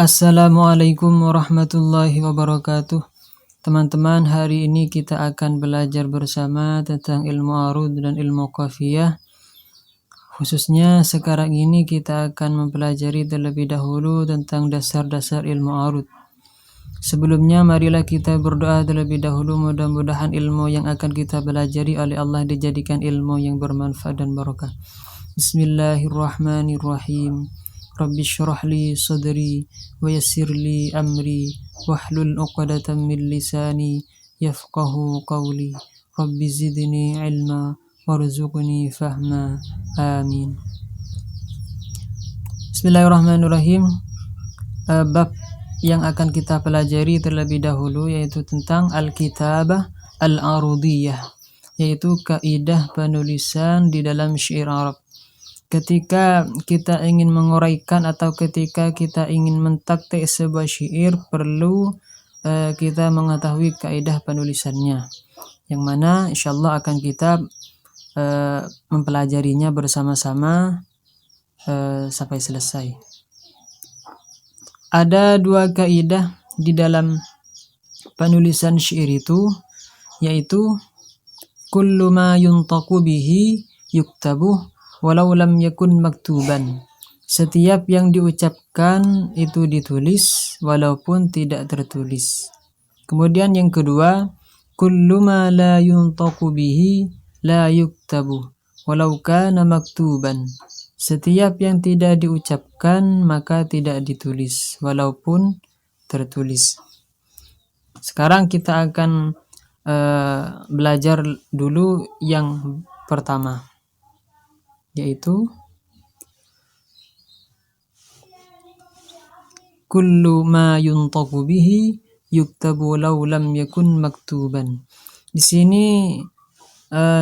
Assalamualaikum warahmatullahi wabarakatuh. Teman-teman, hari ini kita akan belajar bersama tentang ilmu arud dan ilmu qafiyah. Khususnya sekarang ini kita akan mempelajari terlebih dahulu tentang dasar-dasar ilmu arud. Sebelumnya marilah kita berdoa terlebih dahulu, mudah-mudahan ilmu yang akan kita pelajari oleh Allah dijadikan ilmu yang bermanfaat dan barakah. Bismillahirrahmanirrahim. Rabbi syrah li sadri wa yassir li amri wahlul 'uqdatam min lisani yafqahu qawli. Rabbi zidni ilma warzuqni fahma. Amin. Bismillahirrahmanirrahim. Bab yang akan kita pelajari terlebih dahulu yaitu tentang al-kitabah al-arudiyah, yaitu kaidah penulisan di dalam syair Arab. Ketika kita ingin menguraikan atau ketika kita ingin mentaktik sebuah syair, perlu kita mengetahui kaidah penulisannya, yang mana insyaallah akan kita mempelajarinya bersama-sama sampai selesai. Ada dua kaidah di dalam penulisan syair itu, yaitu kullu ma yuntaqu bihi yuktabu walau lam yakun maktuban. Setiap yang diucapkan itu ditulis walaupun tidak tertulis. Kemudian yang kedua, kullu ma la yuntaqu bihi la yuktabu walau kana maktuban. Setiap yang tidak diucapkan maka tidak ditulis walaupun tertulis. Sekarang kita akan belajar dulu yang pertama, yaitu kullu ma yuntaqu bihi yuktabu law lam yakun maktuban. Di sini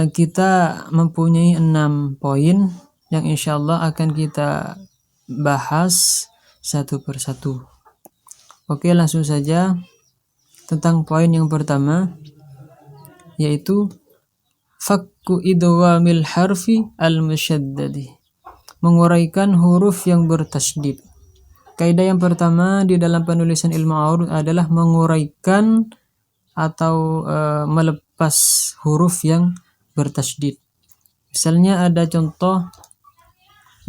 kita mempunyai 6 poin yang insyaallah akan kita bahas satu persatu. Oke, langsung saja tentang poin yang pertama, yaitu fakku idghamil harfi al-musyaddadi, menguraikan huruf yang bertasydid. Kaidah yang pertama di dalam penulisan ilmu arud adalah menguraikan atau melepas huruf yang bertasydid. Misalnya ada contoh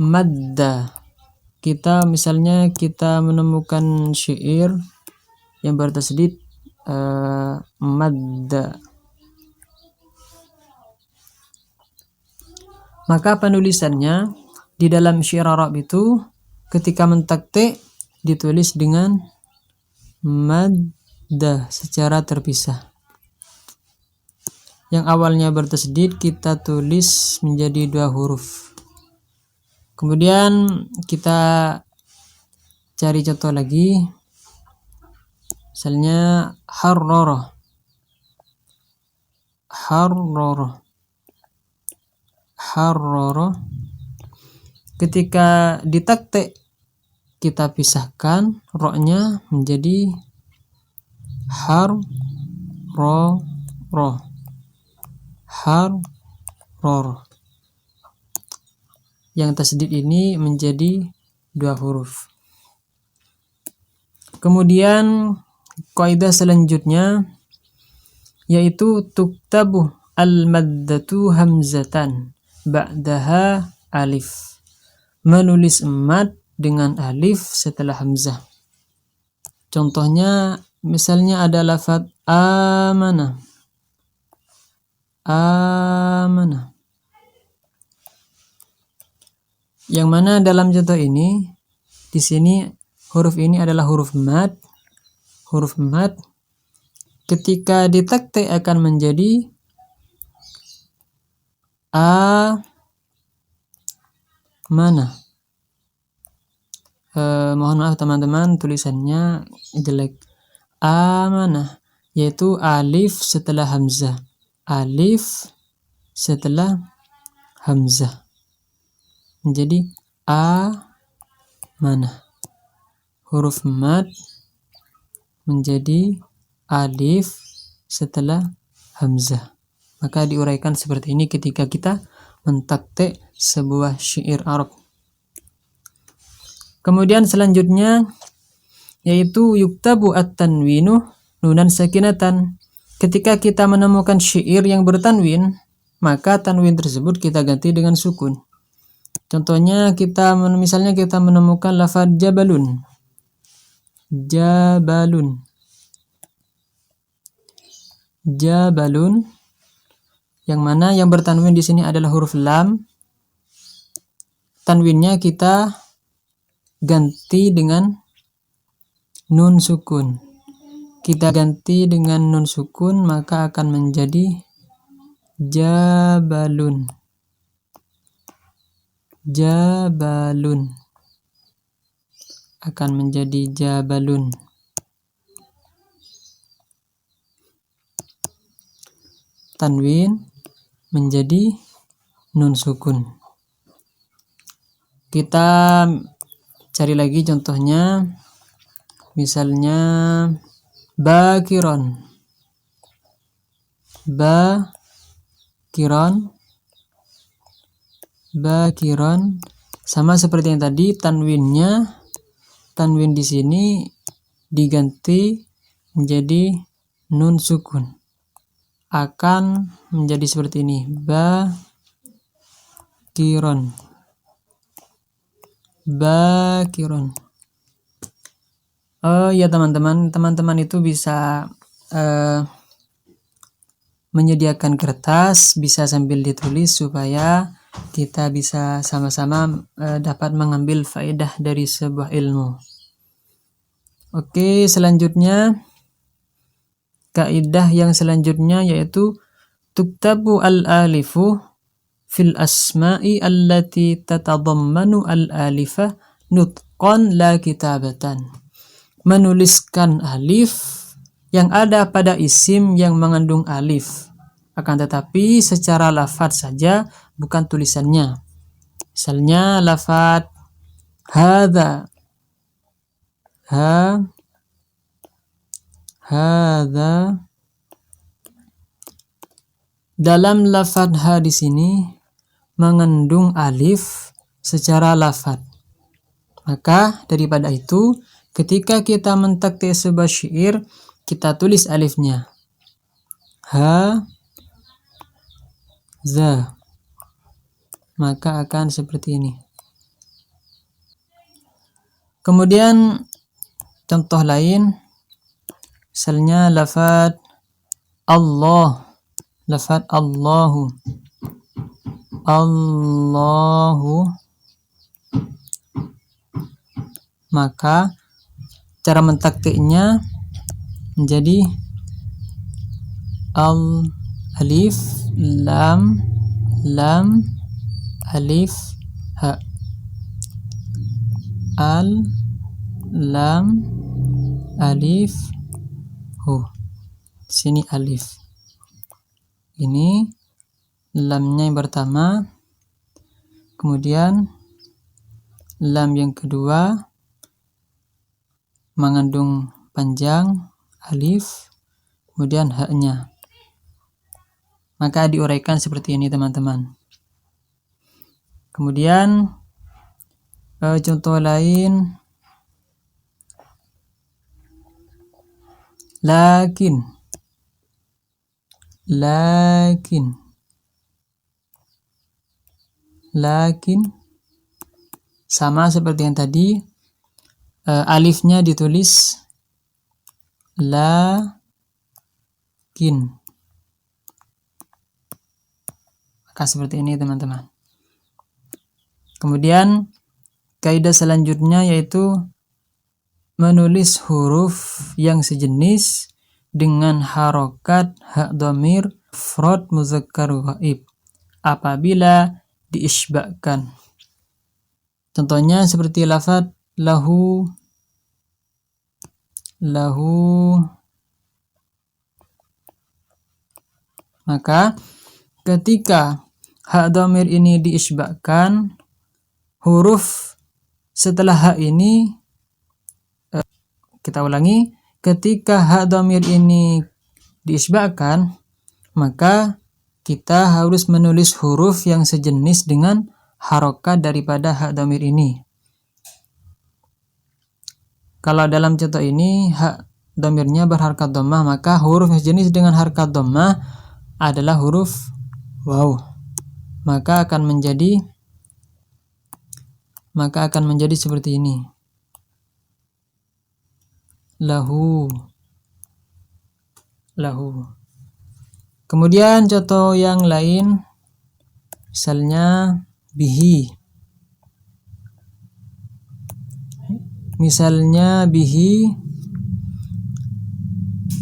madda. Misalnya kita menemukan syair yang bertasydid madda. Maka penulisannya di dalam syair Arab itu ketika mentaktik ditulis dengan madda secara terpisah. Yang awalnya bertasydid kita tulis menjadi 2 huruf. Kemudian kita cari contoh lagi. Misalnya harrara. Ketika ditaktik kita pisahkan ro-nya menjadi harrara. Yang tasydid ini menjadi 2 huruf. Kemudian kaidah selanjutnya yaitu tuktabu al-maddatu hamzatan ba'daha alif. Menulis mad dengan alif setelah hamzah. Contohnya misalnya ada lafaz amana. Yang mana dalam contoh ini di sini huruf ini adalah huruf mad. Huruf mad ketika ditaktik akan menjadi mana. Mohon maaf teman-teman, tulisannya jelek. Amanah, yaitu alif setelah hamzah. Alif setelah hamzah menjadi amanah. Huruf mad menjadi alif setelah hamzah. Maka diuraikan seperti ini ketika kita mentaktik sebuah syair Arab. Kemudian selanjutnya yaitu yuktabu at-tanwinu nunan sakinatan. Ketika kita menemukan syair yang bertanwin, maka tanwin tersebut kita ganti dengan sukun. Contohnya misalnya kita menemukan lafaz jabalun. Jabalun. Jabalun, yang mana yang bertanwin di sini adalah huruf lam. Tanwinnya kita ganti dengan nun sukun. Kita ganti dengan nun sukun, maka akan menjadi jabalun. Jabalun. Akan menjadi jabalun. Tanwin menjadi nun sukun. Kita cari lagi contohnya. Misalnya bakiron. Bakiron. Bakiron. Sama seperti yang tadi, tanwin di sini diganti menjadi nun sukun. Akan menjadi seperti ini. Bakiron. Bakiron. Oh ya teman-teman itu bisa menyediakan kertas, bisa sambil ditulis supaya kita bisa sama-sama dapat mengambil faedah dari sebuah ilmu. Oke, selanjutnya kaidah yang selanjutnya yaitu tuktabu al-alifu fil asma'i allati tatadammanu al-alifa nutqan la kitabatan. Menuliskan alif yang ada pada isim yang mengandung alif, akan tetapi secara lafaz saja, bukan tulisannya. Misalnya lafaz hadza. Hadza. Dalam lafaz ha di sini mengandung alif secara lafaz. Maka daripada itu, ketika kita mentaktik sebuah syair, kita tulis alifnya. Za. Maka akan seperti ini. Kemudian contoh lain, misalnya lafaz Allah. Lafaz Allahu. Allahu. Maka cara mentaktiknya menjadi alif lam alif ha. Lam alif hu. Sini alif. Ini lamnya yang pertama, kemudian lam yang kedua mengandung panjang alif, kemudian haknya. Maka diuraikan seperti ini teman-teman. Kemudian contoh lain, lakin sama seperti yang tadi, alifnya ditulis lakin. Maka seperti ini teman-teman. Kemudian kaidah selanjutnya yaitu menulis huruf yang sejenis dengan harokat hak dhamir mufrad muzakkar ghaib apabila diisbahkan. Contohnya seperti lafaz lahu. Maka ketika hak dhamir ini diisbahkan, huruf setelah hak ini, kita ulangi, ketika hak dhamir ini diisbahkan, maka kita harus menulis huruf yang sejenis dengan harokat daripada hak dhamir ini. Kalau dalam contoh ini hak dhamirnya berharkat dhammah, maka huruf yang sejenis dengan harkat dhammah adalah huruf waw. Maka akan menjadi seperti ini. Lahu. Kemudian contoh yang lain, misalnya bihi.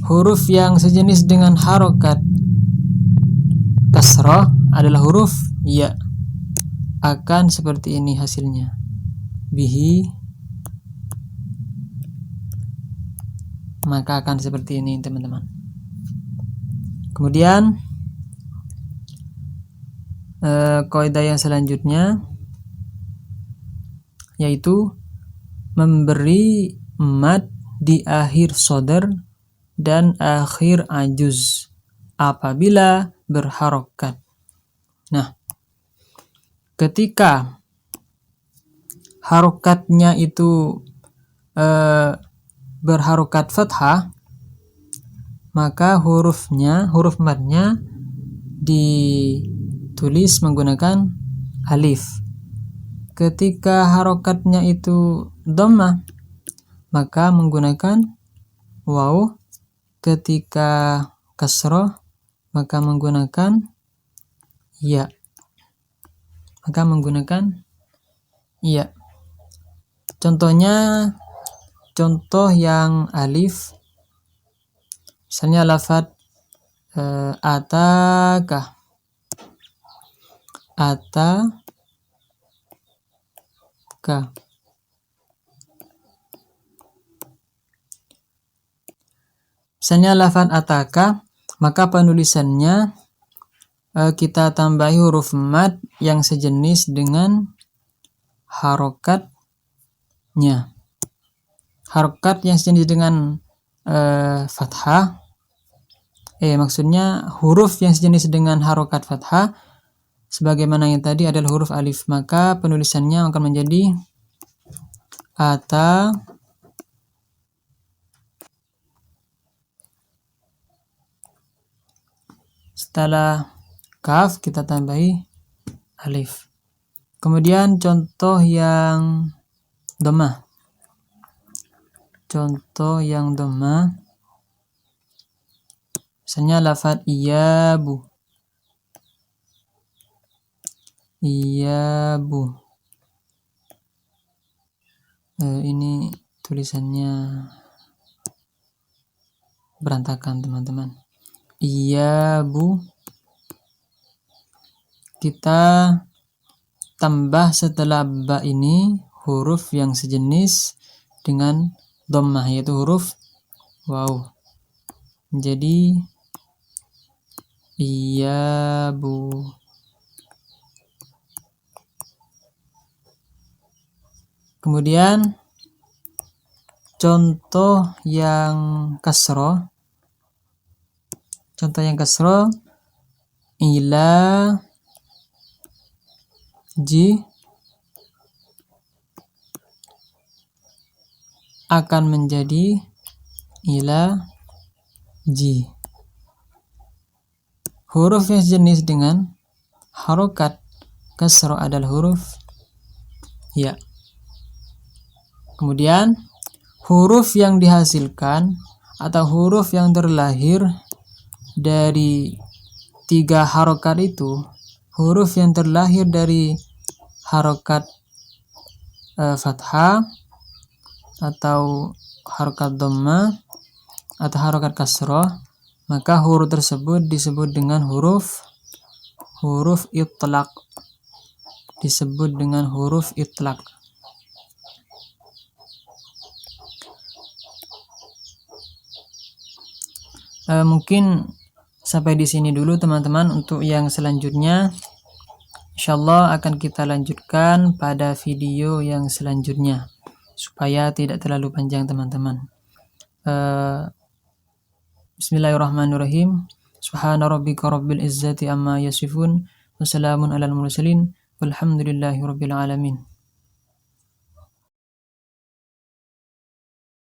Huruf yang sejenis dengan harokat kasrah adalah huruf ya. Akan seperti ini hasilnya. Bihi, maka akan seperti ini teman-teman. Kemudian kaidah yang selanjutnya yaitu memberi mad di akhir sodar dan akhir ajuz apabila berharokat. Nah, ketika harokatnya itu berharokat fathah, maka huruf madnya ditulis menggunakan alif. Ketika harokatnya itu dhammah, maka menggunakan waw. Ketika kasrah, maka menggunakan ya. Contoh yang alif, misalnya lafaz ataka. Misalnya lafaz ataka, maka penulisannya kita tambahi huruf mad yang sejenis dengan harokatnya. Harokat yang sejenis dengan fathah. Maksudnya huruf yang sejenis dengan harokat fathah sebagaimana yang tadi adalah huruf alif, maka penulisannya akan menjadi ata. Setelah kaf kita tambahi alif. Kemudian contoh yang dhammah. Misalnya lafaz iyabu. Ini tulisannya berantakan teman-teman. Iyabu, kita tambah setelah ba ini huruf yang sejenis dengan dhammah, yaitu huruf waw. Jadi iyabu. Kemudian contoh yang kasroh. Ila ji akan menjadi ila ji. Huruf yang sejenis dengan harokat kasroh adalah huruf ya. Kemudian huruf yang dihasilkan atau huruf yang terlahir dari 3 harokat itu, huruf yang terlahir dari harokat fathah atau harokat dhammah atau harokat kasroh, maka huruf tersebut disebut dengan huruf itlaq. Mungkin sampai di sini dulu teman-teman. Untuk yang selanjutnya insyaallah akan kita lanjutkan pada video yang selanjutnya supaya tidak terlalu panjang teman-teman. Bismillahirrahmanirrahim. Subhana rabbika rabbil izzati amma yasifun. Wassalamun alal mursalin. Walhamdulillahi rabbil alamin.